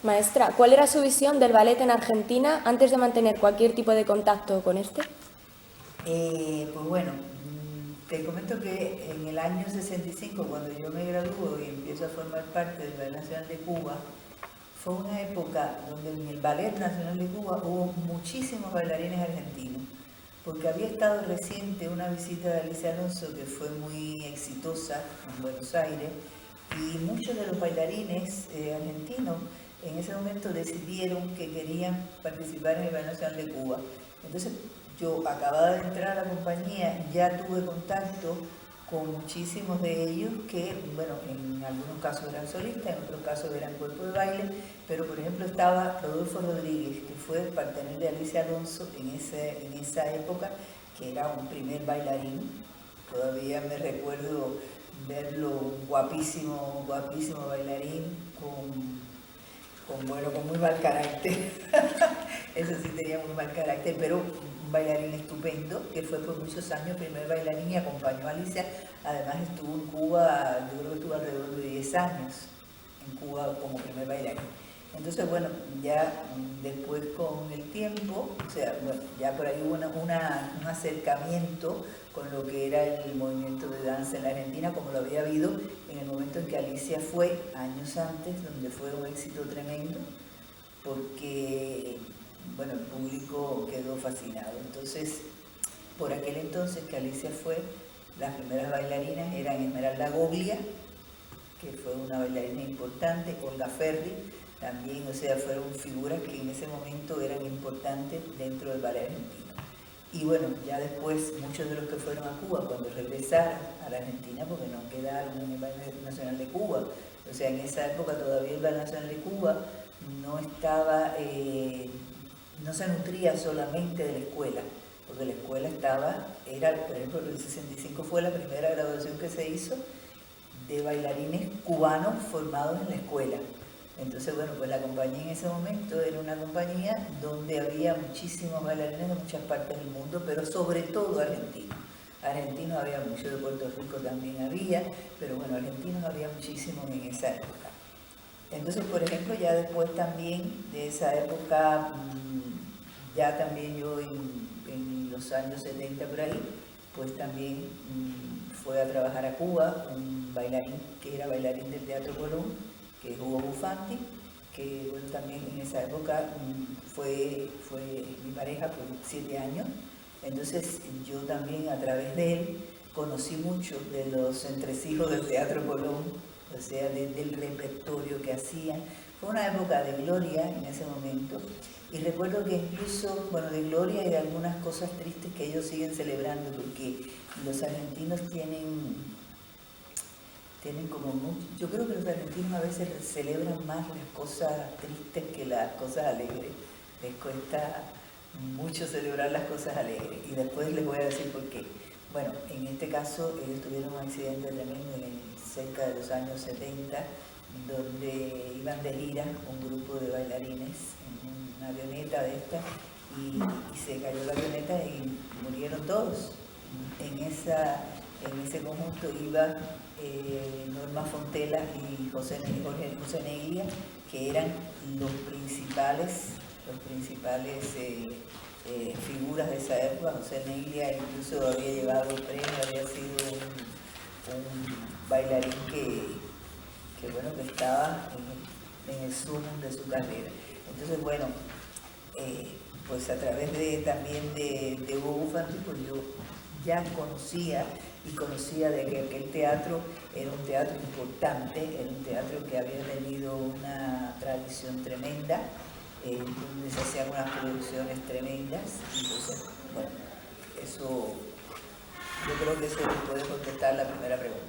Maestra, ¿cuál era su visión del ballet en Argentina antes de mantener cualquier tipo de contacto con este? Pues bueno, te comento que en el año 65, cuando yo me gradúo y empiezo a formar parte del Ballet Nacional de Cuba, fue una época donde en el Ballet Nacional de Cuba hubo muchísimos bailarines argentinos, porque había estado reciente una visita de Alicia Alonso que fue muy exitosa en Buenos Aires, y muchos de los bailarines argentinos en ese momento decidieron que querían participar en el Ballet Nacional de Cuba. Entonces yo, acababa de entrar a la compañía, ya tuve contacto con muchísimos de ellos que, bueno, en algunos casos eran solistas, en otros casos eran cuerpo de baile, pero por ejemplo estaba Rodolfo Rodríguez, que fue partener de Alicia Alonso en esa época, que era un primer bailarín. Todavía me recuerdo verlo, un guapísimo, guapísimo bailarín, con muy mal carácter. Eso sí tenía muy mal carácter, pero un bailarín estupendo, que fue por muchos años primer bailarín y acompañó a Alicia. Además estuvo en Cuba, yo creo que estuvo alrededor de 10 años en Cuba como primer bailarín. Entonces, bueno, ya después con el tiempo, o sea, bueno, ya por ahí hubo un acercamiento con lo que era el movimiento de danza en la Argentina, como lo había habido en el momento en que Alicia fue, años antes, donde fue un éxito tremendo, porque, bueno, el público quedó fascinado. Entonces, por aquel entonces que Alicia fue, las primeras bailarinas eran Esmeralda Goglia, que fue una bailarina importante, Olga Ferri, también, o sea, fueron figuras que en ese momento eran importantes dentro del ballet argentino. Y bueno, ya después muchos de los que fueron a Cuba, cuando regresaron a la Argentina, porque no quedaron en el Ballet Nacional de Cuba, o sea, en esa época todavía el Ballet Nacional de Cuba no estaba, no se nutría solamente de la escuela, porque la escuela era, por ejemplo, el 65 fue la primera graduación que se hizo de bailarines cubanos formados en la escuela. Entonces, bueno, pues la compañía en ese momento era una compañía donde había muchísimos bailarines de muchas partes del mundo, pero sobre todo argentinos. Argentinos había mucho, de Puerto Rico también había, pero bueno, argentinos había muchísimos en esa época. Entonces, por ejemplo, ya después también de esa época, ya también yo en los años 70 por ahí, pues también fue a trabajar a Cuba un bailarín que era bailarín del Teatro Colón, que es Hugo Bufanti, que bueno, también en esa época fue mi pareja por 7 años. Entonces yo también a través de él conocí mucho de los entresijos del Teatro Colón, o sea, del repertorio que hacían. Fue una época de gloria en ese momento, y recuerdo que incluso, bueno, de gloria y de algunas cosas tristes que ellos siguen celebrando, porque los argentinos tienen como mucho, yo creo que los argentinos a veces celebran más las cosas tristes que las cosas alegres. Les cuesta mucho celebrar las cosas alegres, y después les voy a decir por qué. Bueno, en este caso ellos tuvieron un accidente tremendo cerca de los años 70, donde iban de gira un grupo de bailarines en una avioneta de esta, y se cayó la avioneta y murieron todos. En ese conjunto iba Norma Fontela y Jorge Neglia, que eran los principales figuras de esa época. José Neglia incluso había llevado premio, había sido un bailarín que bueno, que estaba en el zoom de su carrera. Entonces, bueno, pues a través también de Hugo Bufanti, pues yo ya conocía de que aquel teatro era un teatro importante, era un teatro que había tenido una tradición tremenda, donde se hacían unas producciones tremendas. Entonces, bueno, eso, yo creo que eso puede contestar la primera pregunta.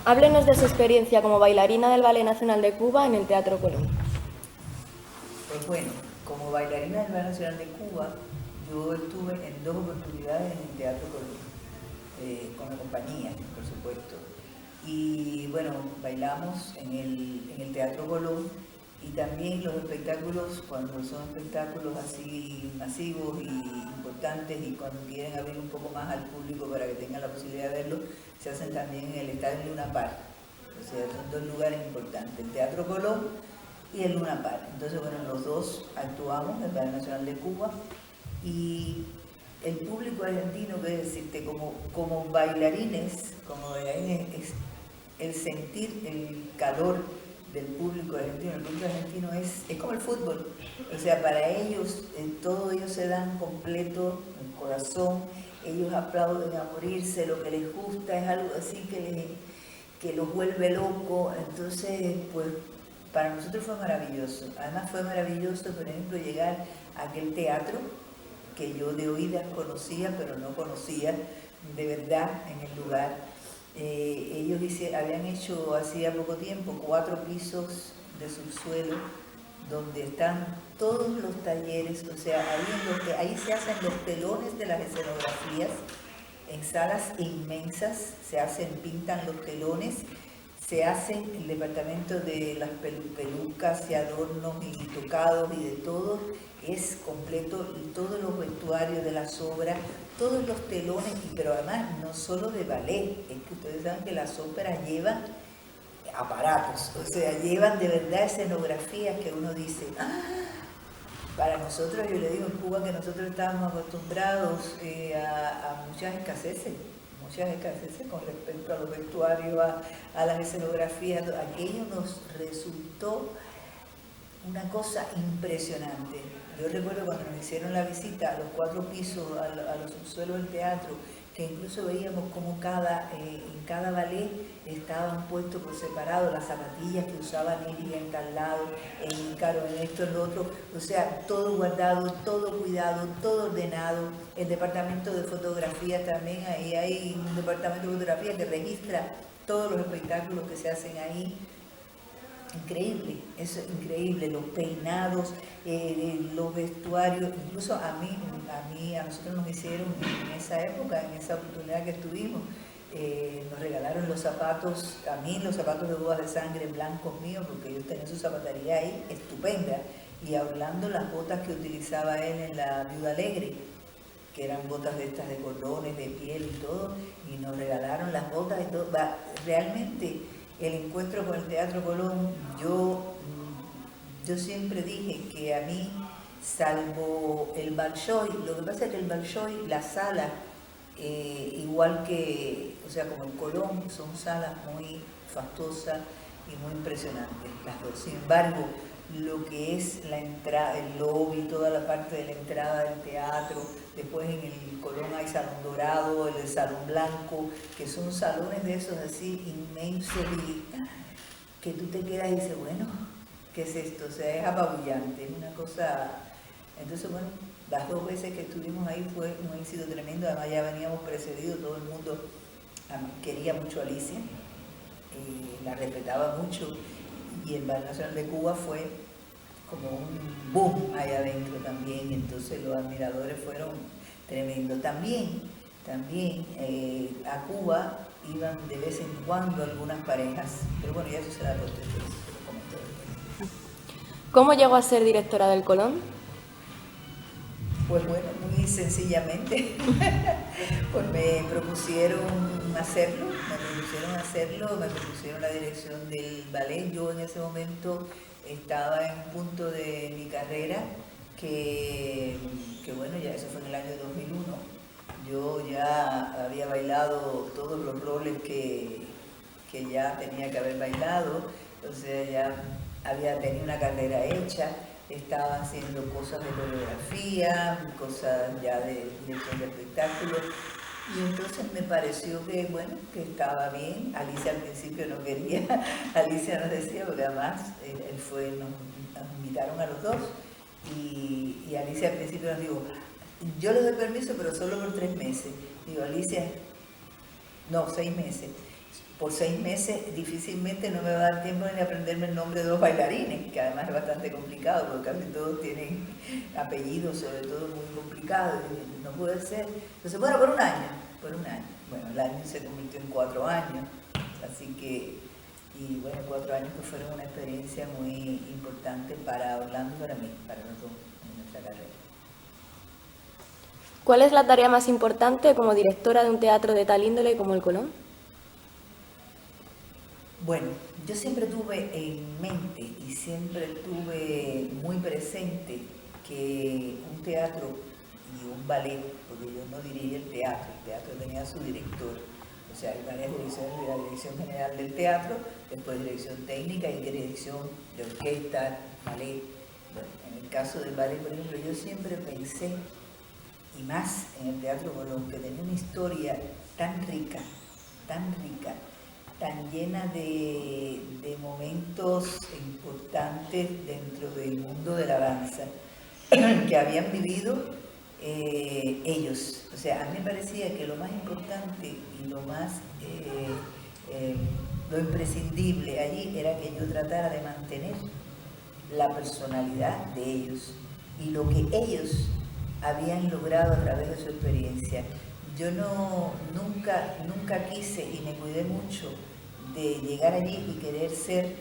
Háblenos de su experiencia como bailarina del Ballet Nacional de Cuba en el Teatro Colón. Pues bueno, como bailarina del Ballet Nacional de Cuba, yo estuve en 2 oportunidades en el Teatro Colón, con la compañía, por supuesto. Y bueno, bailamos en el Teatro Colón, y también los espectáculos, cuando son espectáculos así masivos y importantes, y cuando quieren abrir un poco más al público para que tengan la posibilidad de verlo, se hacen también en el Estadio Luna Park. O sea, son 2 lugares importantes. El Teatro Colón y el Luna Park. Entonces, bueno, los dos actuamos en el Ballet Nacional de Cuba y el público argentino, que decirte, como bailarines, es el sentir el calor del público argentino. El público argentino es como el fútbol, o sea, para ellos, todo ellos se dan completo, el corazón, ellos aplauden a morirse, lo que les gusta es algo así que los vuelve loco. Entonces, pues para nosotros fue maravilloso. Además fue maravilloso, por ejemplo, llegar a aquel teatro que yo de oídas conocía, pero no conocía de verdad en el lugar. Ellos habían hecho hacía poco tiempo 4 pisos de subsuelo donde están todos los talleres, o sea, ahí se hacen los telones de las escenografías, en salas inmensas pintan los telones, se hace el departamento de las pelucas y adornos y tocados y de todo, es completo, todos los vestuarios de las obras, todos los telones, pero además no solo de ballet, es que ustedes saben que las óperas llevan aparatos, o sea, llevan de verdad escenografías que uno dice, para nosotros, yo le digo en Cuba que nosotros estábamos acostumbrados a muchas escaseces con respecto a los vestuarios, a las escenografías. Aquello nos resultó una cosa impresionante. Yo recuerdo cuando nos hicieron la visita a los 4 pisos, a los subsuelos del teatro, que incluso veíamos como en cada ballet estaban puestos por separado las zapatillas que usaban Lidia en tal lado, en Ícaro, en esto, en lo otro, o sea, todo guardado, todo cuidado, todo ordenado. El departamento de fotografía también, ahí hay un departamento de fotografía que registra todos los espectáculos que se hacen ahí. Increíble, eso es increíble, los peinados, los vestuarios, incluso a nosotros nos hicieron en esa época, en esa oportunidad que estuvimos, nos regalaron los zapatos, a mí los zapatos de bodas de sangre blancos míos, porque ellos tenían su zapatería ahí estupenda, y hablando las botas que utilizaba él en la Viuda Alegre, que eran botas de estas de cordones, de piel y todo, y nos regalaron las botas y todo. Realmente el encuentro con el Teatro Colón, yo siempre dije que a mí, salvo el Bolshoi, lo que pasa es que el Bolshoi, la sala, igual que, o sea, como el Colón, son salas muy fastuosas y muy impresionantes, las dos. Sin embargo, lo que es la entrada, el lobby, toda la parte de la entrada del teatro, después en el Colón hay Salón Dorado, el Salón Blanco, que son salones de esos así inmensos y que tú te quedas y dices, bueno, ¿qué es esto? O sea, es apabullante, es una cosa. Entonces, bueno, las 2 veces que estuvimos ahí fue un éxito tremendo. Además ya veníamos precedidos, todo el mundo quería mucho a Alicia, la respetaba mucho, y el Ballet Nacional de Cuba fue como un boom allá adentro también. Entonces los admiradores fueron tremendos. También a Cuba iban de vez en cuando algunas parejas, pero bueno, ya eso será por después, te lo comento después. ¿Cómo llegó a ser directora del Colón? Pues bueno, muy sencillamente, pues me propusieron hacerlo, me propusieron la dirección del ballet. Yo en ese momento estaba en un punto de mi carrera que bueno, ya eso fue en el año 2001. Yo ya había bailado todos los roles que ya tenía que haber bailado, o sea, ya había tenido una carrera hecha. Estaba haciendo cosas de coreografía, cosas ya de dirección de espectáculos, y entonces me pareció que, bueno, que estaba bien. Alicia al principio no quería, Alicia nos decía, porque además nos invitaron a los dos, y Alicia al principio nos dijo, yo les doy permiso, pero solo por 3 meses. Digo, Alicia, no, 6 meses. Por 6 meses difícilmente no me va a dar tiempo ni aprenderme el nombre de 2 bailarines, que además es bastante complicado, porque casi todos tienen apellidos, sobre todo muy complicados, y no puede ser. Entonces, bueno, por un año. Bueno, el año se convirtió en 4 años, así que, y bueno, 4 años que fueron una experiencia muy importante para Orlando y para mí, para nosotros en nuestra carrera. ¿Cuál es la tarea más importante como directora de un teatro de tal índole como el Colón? Bueno, yo siempre tuve en mente y siempre tuve muy presente que un teatro y un ballet, porque yo no dirigía el teatro tenía su director, o sea, hay varias direcciones, la dirección general del teatro, después dirección técnica y dirección de orquesta, ballet. Bueno, en el caso del ballet, por ejemplo, yo siempre pensé, y más en el Teatro Colón, que tenía una historia tan rica, tan llena de momentos importantes dentro del mundo de la danza que habían vivido ellos. O sea, a mí me parecía que lo más importante y lo imprescindible allí era que yo tratara de mantener la personalidad de ellos y lo que ellos habían logrado a través de su experiencia. Yo nunca quise y me cuidé mucho de llegar allí y querer ser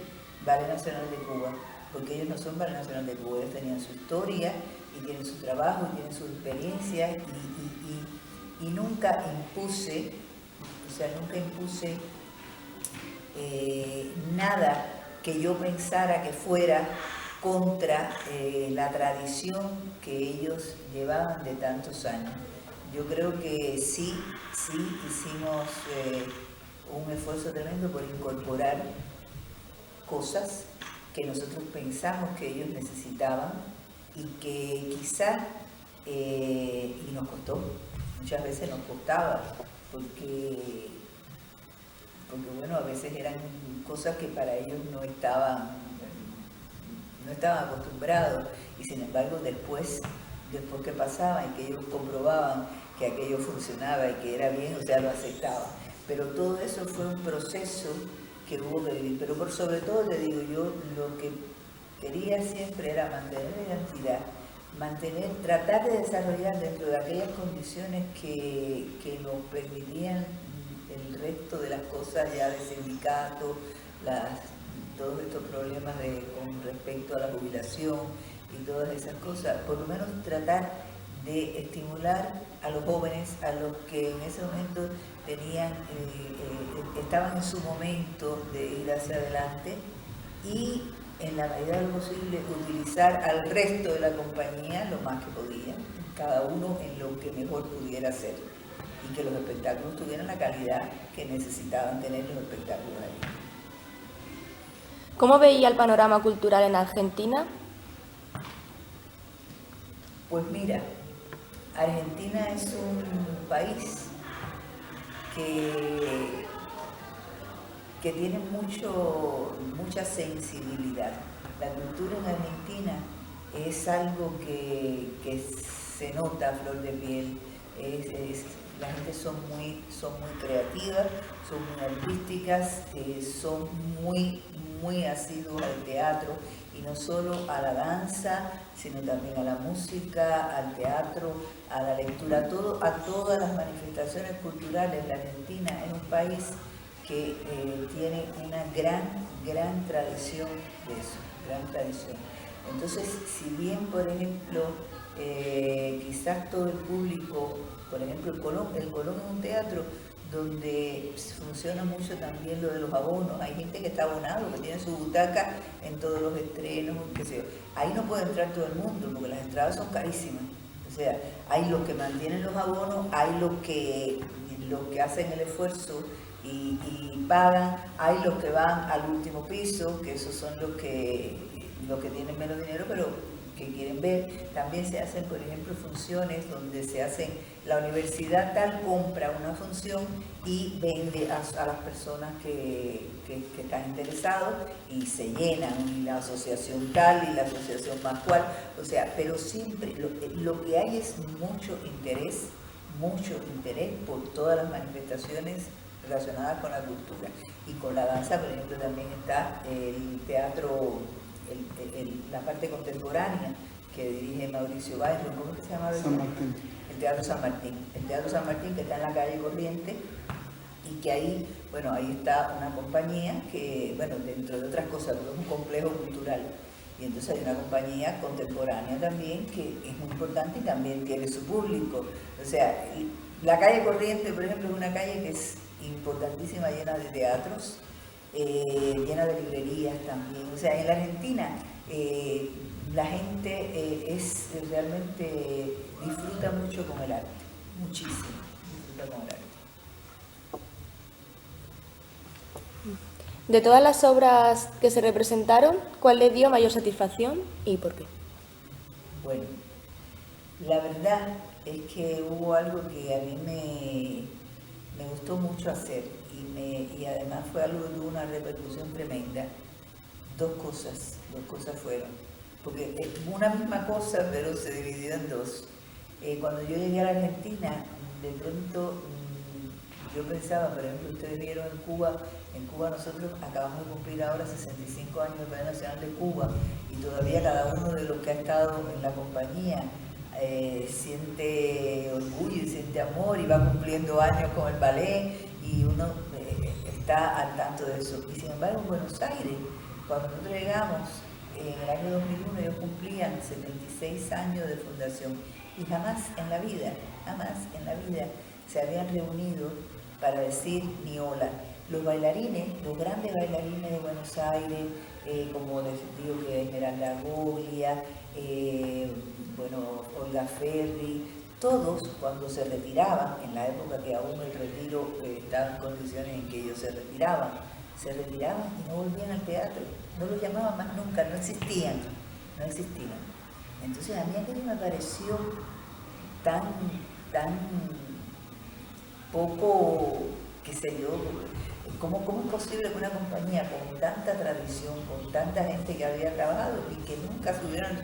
Ballet Nacional de Cuba, porque ellos no son Ballet Nacional de Cuba, ellos tenían su historia y tienen su trabajo y tienen su experiencia y nunca impuse, nada que yo pensara que fuera contra la tradición que ellos llevaban de tantos años. Yo creo que sí hicimos un esfuerzo tremendo por incorporar cosas que nosotros pensamos que ellos necesitaban y que quizás, y nos costó, muchas veces nos costaba, porque bueno, a veces eran cosas que para ellos no estaban acostumbrados, y sin embargo después que pasaba y que ellos comprobaban que aquello funcionaba y que era bien, o sea, lo aceptaban. Pero todo eso fue un proceso que hubo que vivir. Pero por sobre todo, te digo, yo lo que quería siempre era mantener la identidad, tratar de desarrollar dentro de aquellas condiciones que nos permitían el resto de las cosas ya de sindicato, todos estos problemas con respecto a la jubilación y todas esas cosas, por lo menos tratar de estimular a los jóvenes, a los que en ese momento estaban en su momento de ir hacia adelante, y en la medida de lo posible utilizar al resto de la compañía lo más que podían, cada uno en lo que mejor pudiera hacer, y que los espectáculos tuvieran la calidad que necesitaban tener los espectáculos ahí. ¿Cómo veía el panorama cultural en Argentina? Pues mira, Argentina es un país que tiene mucha sensibilidad. La cultura en Argentina es algo que se nota a flor de piel. La gente son muy creativas, son muy artísticas, son muy asiduos al teatro, y no solo a la danza, sino también a la música, al teatro, a la lectura, a todas las manifestaciones culturales. La Argentina es un país que tiene una gran tradición de eso, gran tradición. Entonces, si bien, por ejemplo, quizás todo el público, por ejemplo, el Colón es un teatro donde funciona mucho también lo de los abonos. Hay gente que está abonado, que tiene su butaca en todos los estrenos, qué sé yo. Ahí no puede entrar todo el mundo, porque las entradas son carísimas. O sea, hay los que mantienen los abonos, hay los que hacen el esfuerzo y pagan, hay los que van al último piso, que esos son los que tienen menos dinero, pero que quieren ver. También se hacen, por ejemplo, funciones donde la universidad tal compra una función y vende a las personas que están interesados, y se llenan, y la asociación tal y la asociación más cual, o sea, pero siempre lo que hay es mucho interés por todas las manifestaciones relacionadas con la cultura. Y con la danza, por ejemplo, también está el teatro, la parte contemporánea que dirige Mauricio Bayro. ¿Cómo se llama? San Martín. El Teatro San Martín. El Teatro San Martín, que está en la calle Corriente, y que ahí está una compañía que, bueno, dentro de otras cosas, pero es un complejo cultural. Y entonces hay una compañía contemporánea también que es muy importante y también tiene su público. O sea, la calle Corriente, por ejemplo, es una calle que es importantísima, llena de teatros, llena de librerías también. O sea, en la Argentina la gente realmente disfruta mucho con el arte, muchísimo disfruta con el arte. De todas las obras que se representaron, ¿cuál le dio mayor satisfacción y por qué? Bueno, la verdad es que hubo algo que a mí me gustó mucho hacer y además fue algo que tuvo una repercusión tremenda. Dos cosas fueron, porque es una misma cosa pero se dividió en dos. Cuando yo llegué a la Argentina, de pronto yo pensaba, por ejemplo, ustedes vieron en Cuba nosotros acabamos de cumplir ahora 65 años del Ballet Nacional de Cuba y todavía cada uno de los que ha estado en la compañía siente orgullo y siente amor y va cumpliendo años con el ballet y uno está al tanto de eso. Y sin embargo en Buenos Aires, cuando nosotros llegamos en el año 2001, ellos cumplían 76 años de fundación y jamás en la vida se habían reunido para decir ni hola. Los bailarines, los grandes bailarines de Buenos Aires, como les digo que Esmeralda Goglia, Olga Ferri, todos cuando se retiraban, en la época que aún el retiro estaba en condiciones en que ellos se retiraban y no volvían al teatro, no los llamaban más nunca, no existían. Entonces a mí aquello me pareció tan poco, qué sé yo, ¿cómo es posible que una compañía con tanta tradición, con tanta gente que había trabajado y que nunca se hubieran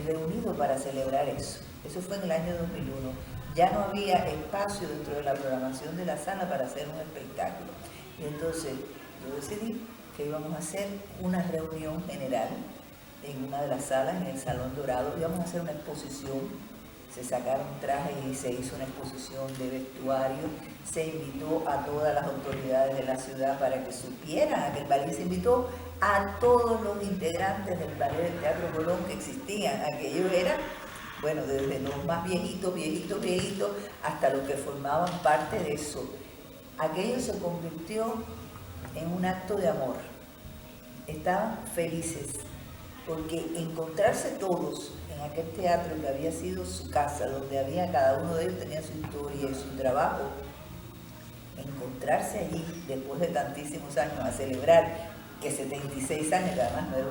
reunido para celebrar eso? Eso fue en el año 2001. Ya no había espacio dentro de la programación de la sala para hacer un espectáculo. Y entonces yo decidí que íbamos a hacer una reunión general en una de las salas, en el Salón Dorado. Íbamos a hacer una exposición. Se sacaron trajes y se hizo una exposición de vestuario, se invitó a todas las autoridades de la ciudad para que supieran que el ballet, se invitó a todos los integrantes del ballet del Teatro Colón que existían. Aquello era, bueno, desde los más viejitos, hasta los que formaban parte de eso. Aquello se convirtió en un acto de amor. Estaban felices, porque encontrarse todos en aquel teatro que había sido su casa, donde cada uno de ellos tenía su historia y su trabajo, encontrarse allí después de tantísimos años a celebrar que 76 años, que además no era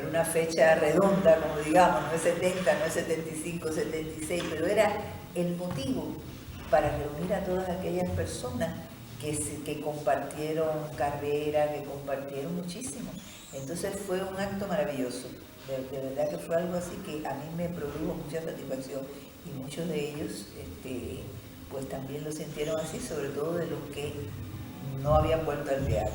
una fecha redonda, como digamos, no es 70, no es 75, 76, pero era el motivo para reunir a todas aquellas personas que compartieron carrera, que compartieron muchísimo. Entonces fue un acto maravilloso, de verdad que fue algo así que a mí me produjo mucha satisfacción y muchos de ellos pues también lo sintieron así, sobre todo de los que no habían vuelto al teatro.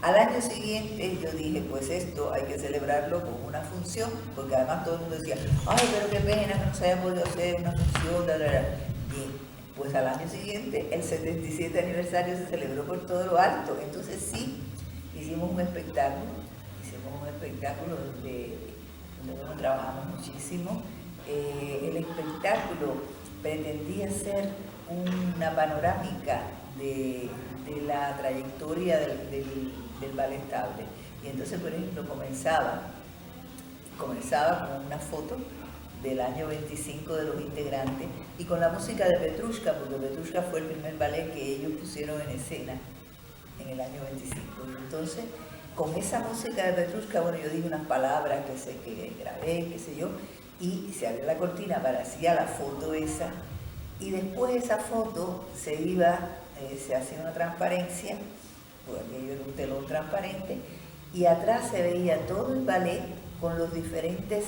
Al año siguiente yo dije, pues esto hay que celebrarlo con una función, porque además todo el mundo decía, ay, pero qué pena que no se haya podido hacer una función, Bien, pues al año siguiente, el 77 aniversario se celebró por todo lo alto, entonces sí, hicimos un espectáculo donde trabajamos muchísimo. El espectáculo pretendía ser una panorámica de la trayectoria del ballet estable. Y entonces, por ejemplo, comenzaba con una foto del año 25 de los integrantes y con la música de Petrushka, porque Petrushka fue el primer ballet que ellos pusieron en escena en el año 25. Y entonces, con esa música de Petrushka, bueno, yo dije unas palabras que grabé, qué sé yo, y se abrió la cortina, aparecía la foto esa, y después esa foto se hacía una transparencia, porque aquello era un telón transparente, y atrás se veía todo el ballet con los diferentes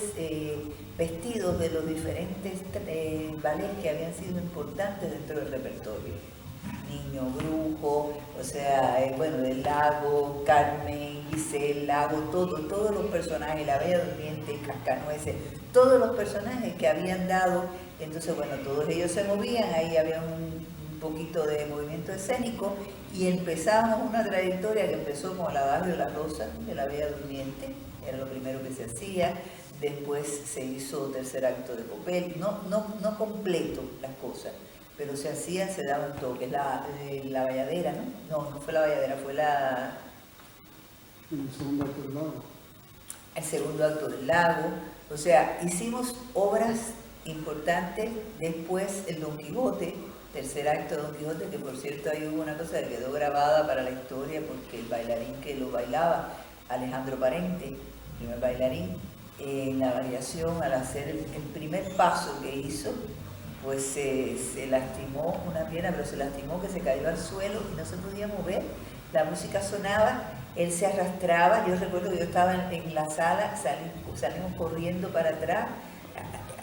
vestidos de los diferentes ballets que habían sido importantes dentro del repertorio. Niño Brujo, o sea, Del Lago, Carmen, Giselle, Lago, todos los personajes, La Bella Durmiente, Cascanueces, todos los personajes que habían dado, entonces bueno, todos ellos se movían, ahí había un poquito de movimiento escénico y empezábamos una trayectoria que empezó con el adagio de la rosa, de La Bella Durmiente, era lo primero que se hacía, después se hizo tercer acto de Copel, no completo las cosas, pero se hacían, se daban toques. La Bayadera, ¿no? No fue la Bayadera, fue el segundo acto del lago. El segundo acto del lago. O sea, hicimos obras importantes. Después el Don Quijote, tercer acto de Don Quijote, que por cierto ahí hubo una cosa que quedó grabada para la historia, porque el bailarín que lo bailaba, Alejandro Parente, primer bailarín, en la variación, al hacer el primer paso que hizo, pues se lastimó una pierna, pero se lastimó que se cayó al suelo y no se podía mover. La música sonaba, él se arrastraba. Yo recuerdo que yo estaba en la sala, salimos corriendo para atrás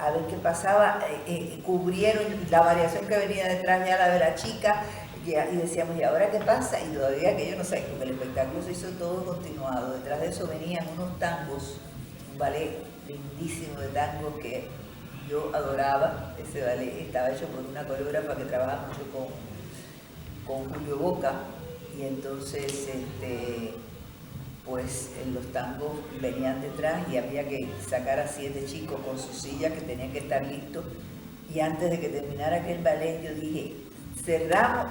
a ver qué pasaba. Cubrieron la variación que venía detrás, ya la de la chica, y decíamos, ¿y ahora qué pasa? Y todavía aquello no sé, porque el espectáculo se hizo todo continuado. Detrás de eso venían unos tangos, un ballet lindísimo de tangos que yo adoraba. Ese ballet estaba hecho por una coreógrafa que trabaja mucho con Julio Boca, y entonces pues los tangos venían detrás y había que sacar a 7 chicos con sus sillas que tenían que estar listos. Y antes de que terminara aquel ballet yo dije, cerramos,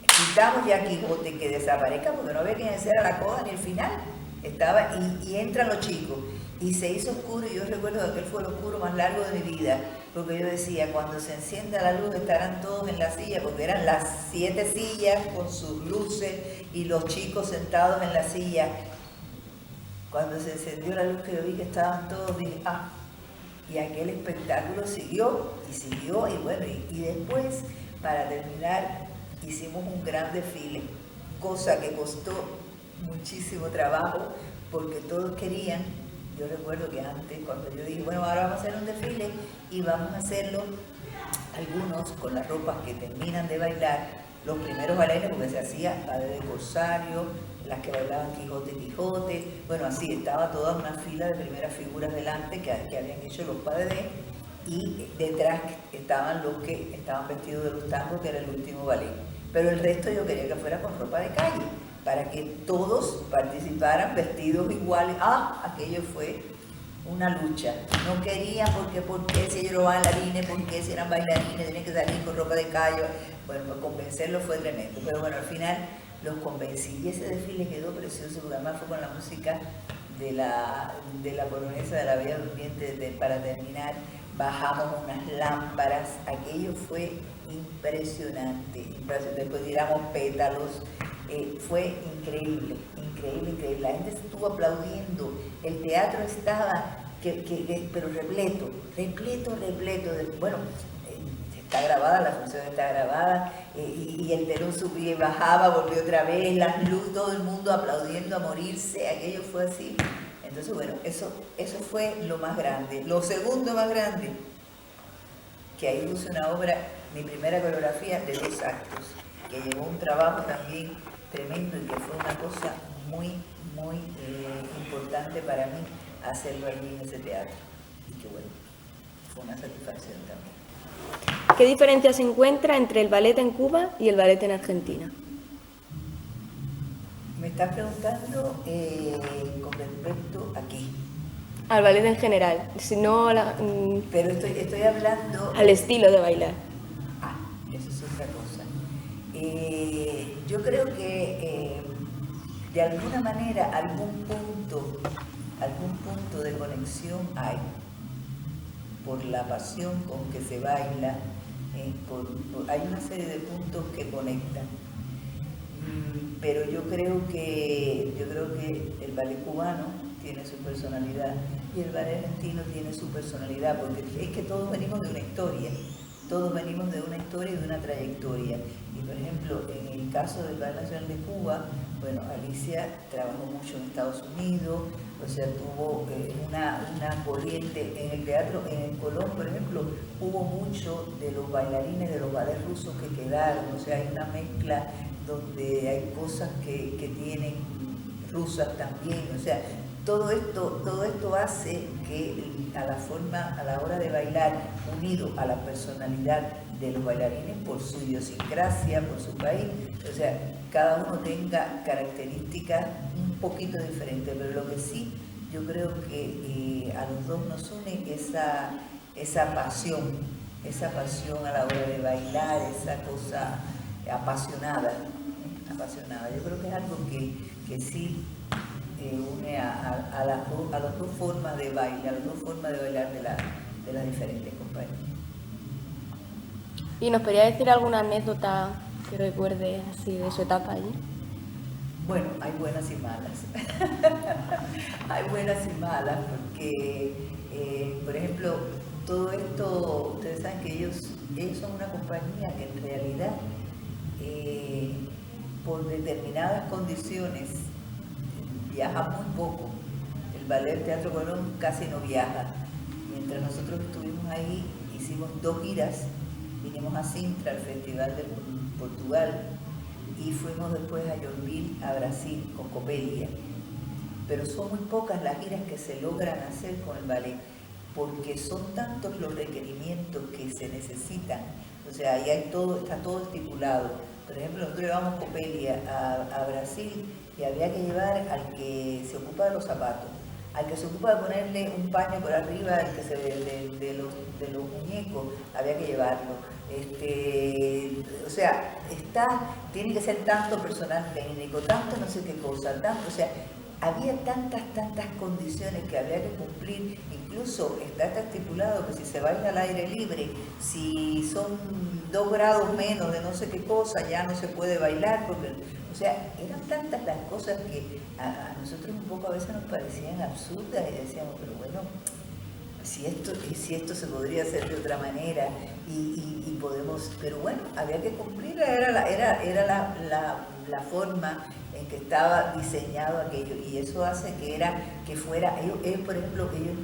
quitamos ya Quijote, que desaparezca, porque no había quien hiciera la coda ni el final. Estaba, y entran los chicos, y se hizo oscuro, y yo recuerdo que aquel fue el oscuro más largo de mi vida, porque yo decía, cuando se encienda la luz estarán todos en la silla, porque eran las 7 sillas con sus luces y los chicos sentados en la silla. Cuando se encendió la luz, que yo vi que estaban todos, dije, y aquel espectáculo siguió, y bueno, y después, para terminar, hicimos un gran desfile, cosa que costó muchísimo trabajo, porque todos querían. Yo recuerdo que antes, cuando yo dije, bueno, ahora vamos a hacer un desfile, y vamos a hacerlo, algunos con las ropas que terminan de bailar, los primeros bailarines, porque se hacía ballet de corsario, las que bailaban Quijote, bueno, así, estaba toda una fila de primeras figuras delante que habían hecho los padres, y detrás estaban los que estaban vestidos de los tangos, que era el último ballet. Pero el resto yo quería que fuera con ropa de calle, para que todos participaran vestidos iguales. Aquello fue una lucha. No querían, porque ¿por qué si ellos eran bailarines? ¿Por qué si eran bailarines? Tenían que salir con ropa de calle. Bueno, pues convencerlos fue tremendo. Pero bueno, al final los convencí, y ese desfile quedó precioso, porque además fue con la música de la polonesa de la Bella Durmiente. Para terminar, bajamos unas lámparas, aquello fue impresionante. Después tiramos pétalos, fue increíble, la gente estuvo aplaudiendo, el teatro estaba, pero repleto, bueno, está grabada, la función está grabada, y el telón subía y bajaba, volvió otra vez, las luces, todo el mundo aplaudiendo a morirse, aquello fue así. Entonces, bueno, eso fue lo más grande. Lo segundo más grande, que ahí puse una obra, mi primera coreografía de 2 actos, que llevó un trabajo también tremendo, y que fue una cosa muy importante para mí hacerlo allí en ese teatro. Y que bueno, fue una satisfacción también. ¿Qué diferencia se encuentra entre el ballet en Cuba y el ballet en Argentina? Me estás preguntando con respecto a qué. Al ballet en general, si no Pero estoy hablando... al estilo de bailar. Eso es otra cosa. Yo creo que de alguna manera algún punto de conexión hay, por la pasión con que se baila, hay una serie de puntos que conectan. Pero yo creo que el ballet cubano tiene su personalidad, y el ballet argentino tiene su personalidad, porque es que todos venimos de una historia. Todos venimos de una historia y de una trayectoria. Y por ejemplo, en el caso del Ballet Nacional de Cuba, bueno, Alicia trabajó mucho en Estados Unidos, o sea, tuvo una corriente en el teatro. En el Colón, por ejemplo, hubo mucho de los bailarines de los ballets rusos que quedaron, o sea, hay una mezcla donde hay cosas que tienen rusas también, o sea, todo esto hace que a la hora de bailar, unido a la personalidad de los bailarines por su idiosincrasia, por su país, o sea, cada uno tenga características un poquito diferentes, pero lo que sí, yo creo que a los dos nos une esa pasión esa pasión a la hora de bailar, esa cosa apasionada, apasionada. Yo creo que es algo que sí une a las dos formas de bailar, a las dos formas de bailar de las diferentes compañías. ¿Y nos podría decir alguna anécdota que recuerde así de su etapa allí? Bueno, hay buenas y malas. Hay buenas y malas porque, por ejemplo, todo esto, ustedes saben que ellos son una compañía que en realidad, por determinadas condiciones, viaja muy poco. El Ballet Teatro Colón casi no viaja. Mientras nosotros estuvimos ahí, hicimos 2 giras, vinimos a Sintra, al Festival de Portugal, y fuimos después a Joinville, a Brasil, con Copelia. Pero son muy pocas las giras que se logran hacer con el ballet, porque son tantos los requerimientos que se necesitan. O sea, ahí hay todo, está todo estipulado. Por ejemplo, nosotros llevamos Copelia a Brasil y había que llevar al que se ocupa de los zapatos, al que se ocupa de ponerle un paño por arriba de los muñecos, había que llevarlo. O sea, tiene que ser tanto personal técnico, tanto no sé qué cosa, tanto, o sea, había tantas condiciones que había que cumplir. Incluso está estipulado que si se baila al aire libre, si son 2 grados menos de no sé qué cosa, ya no se puede bailar, porque, o sea, eran tantas las cosas que a nosotros un poco a veces nos parecían absurdas y decíamos, pero bueno, si esto se podría hacer de otra manera y podemos, pero bueno, había que cumplir, era la forma en que estaba diseñado aquello, y eso hace que fuera, ellos, por ejemplo, ellos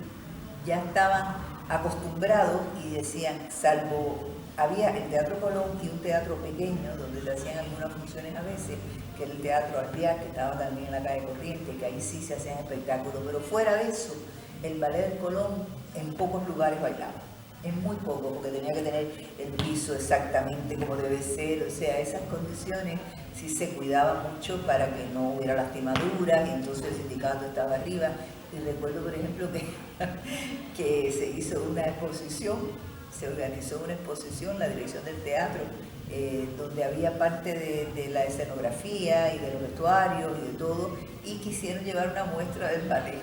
ya estaban acostumbrados y decían, salvo, había el Teatro Colón y un teatro pequeño donde se hacían algunas funciones a veces, que era el Teatro Alvear, que estaba también en la calle Corriente, que ahí sí se hacían espectáculos, pero fuera de eso, el Ballet del Colón en pocos lugares bailaba, en muy poco, porque tenía que tener el piso exactamente como debe ser, o sea, esas condiciones sí se cuidaban mucho para que no hubiera lastimaduras, y entonces el sindicato estaba arriba. Y recuerdo, por ejemplo, que se hizo una exposición, se organizó una exposición, la dirección del teatro, donde había parte de la escenografía y de los vestuarios y de todo, y quisieron llevar una muestra del ballet.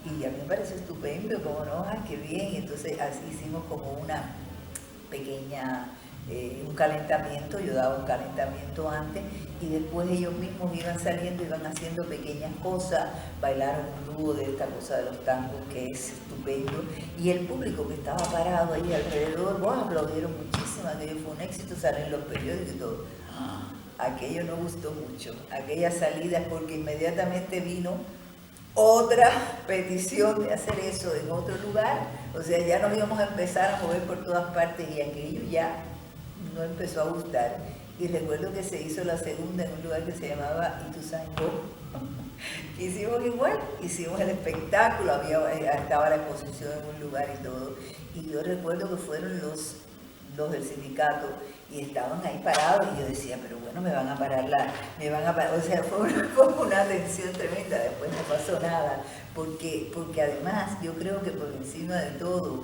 Y a mí me parece estupendo, como no, ¡ay, qué bien! Y entonces así hicimos como una pequeña, un calentamiento, yo daba un calentamiento antes, y después ellos mismos iban saliendo, iban haciendo pequeñas cosas, bailaron un dúo de esta cosa de los tangos, que es estupendo, y el público que estaba parado ahí alrededor, ¡wow!, aplaudieron muchísimo, aquello fue un éxito, salen en los periódicos y todo. Aquello no gustó mucho, aquella salida, porque inmediatamente vino otra petición de hacer eso en otro lugar, o sea, ya nos íbamos a empezar a mover por todas partes, y aquello ya no empezó a gustar. Y recuerdo que se hizo la segunda en un lugar que se llamaba Ituzaingó. Hicimos igual, hicimos el espectáculo, estaba la exposición en un lugar y todo, y yo recuerdo que fueron los del sindicato y estaban ahí parados, y yo decía, pero bueno, me van a parar, o sea, fue una tensión tremenda. Después no pasó nada, porque además yo creo que por encima de todo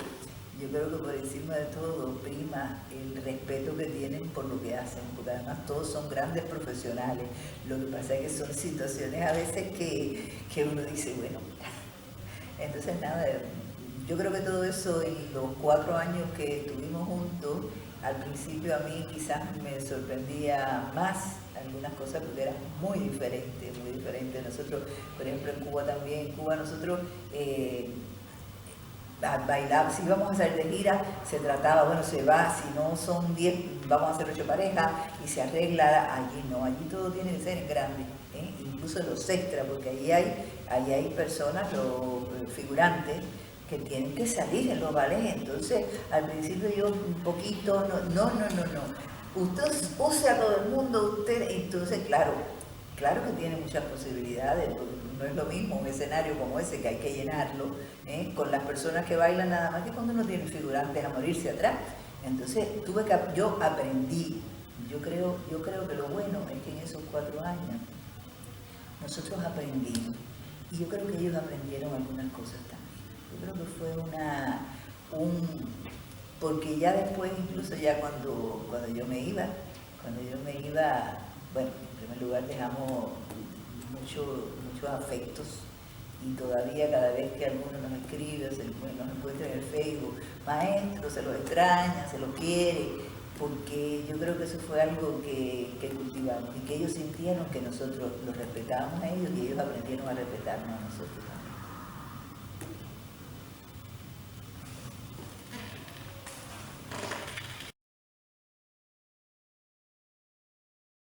prima el respeto que tienen por lo que hacen, porque además todos son grandes profesionales. Lo que pasa es que son situaciones a veces que uno dice, bueno, entonces nada, yo creo que todo eso en los 4 años que estuvimos juntos, al principio a mí quizás me sorprendía más algunas cosas porque eran muy diferentes, muy diferentes. Nosotros, por ejemplo, en Cuba también, nosotros bailar, si íbamos a salir de gira, se trataba, bueno, se va, si no son 10, vamos a hacer 8 parejas, y se arregla. Allí no, allí todo tiene que ser en grande, incluso los extras, porque allí hay personas, los figurantes, que tienen que salir en los ballets. Entonces, al principio yo un poquito, no, usted use a todo el mundo, entonces, claro que tiene muchas posibilidades, porque no es lo mismo un escenario como ese, que hay que llenarlo, con las personas que bailan, nada más que cuando uno tiene figurantes a morirse atrás. Entonces, yo aprendí, yo creo que lo bueno es que en esos 4 años nosotros aprendimos, y yo creo que ellos aprendieron algunas cosas también. Yo creo que fue porque ya después, incluso ya cuando yo me iba, bueno, en primer lugar dejamos muchos afectos, y todavía cada vez que alguno nos escribe, nos encuentra en el Facebook, maestro, se lo extraña, se lo quiere, porque yo creo que eso fue algo que cultivamos y que ellos sintieron que nosotros los respetábamos a ellos y ellos aprendieron a respetarnos a nosotros también.